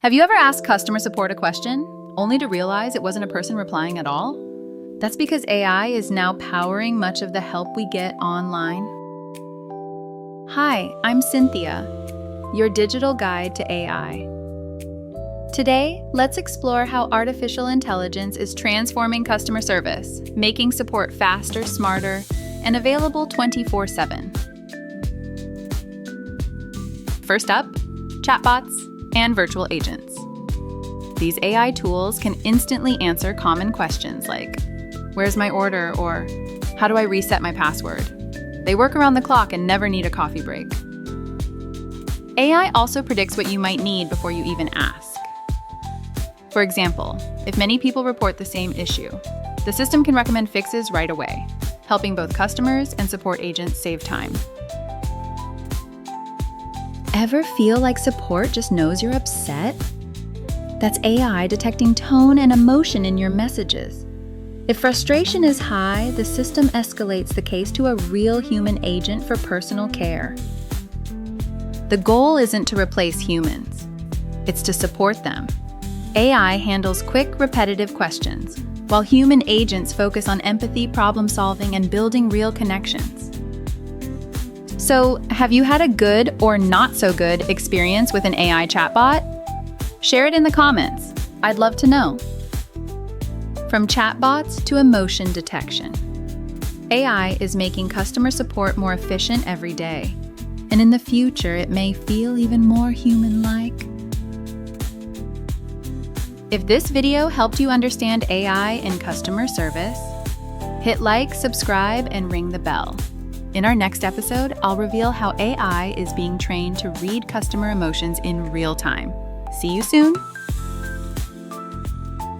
Have you ever asked customer support a question, only to realize it wasn't a person replying at all? That's because AI is now powering much of the help we get online. Hi, I'm Cynthia, your digital guide to AI. Today, let's explore how artificial intelligence is transforming customer service, making support faster, smarter, and available 24/7. First up, chatbots and virtual agents. These AI tools can instantly answer common questions like, "Where's my order?" or "How do I reset my password?" They work around the clock and never need a coffee break. AI also predicts what you might need before you even ask. For example, if many people report the same issue, the system can recommend fixes right away, helping both customers and support agents save time. Ever feel like support just knows you're upset? That's AI detecting tone and emotion in your messages. If frustration is high, the system escalates the case to a real human agent for personal care. The goal isn't to replace humans, it's to support them. AI handles quick, repetitive questions, while human agents focus on empathy, problem solving, and building real connections. So, have you had a good or not so good experience with an AI chatbot? Share it in the comments. I'd love to know. From chatbots to emotion detection, AI is making customer support more efficient every day. And in the future, it may feel even more human-like. If this video helped you understand AI in customer service, hit like, subscribe, and ring the bell. In our next episode, I'll reveal how AI is being trained to read customer emotions in real time. See you soon!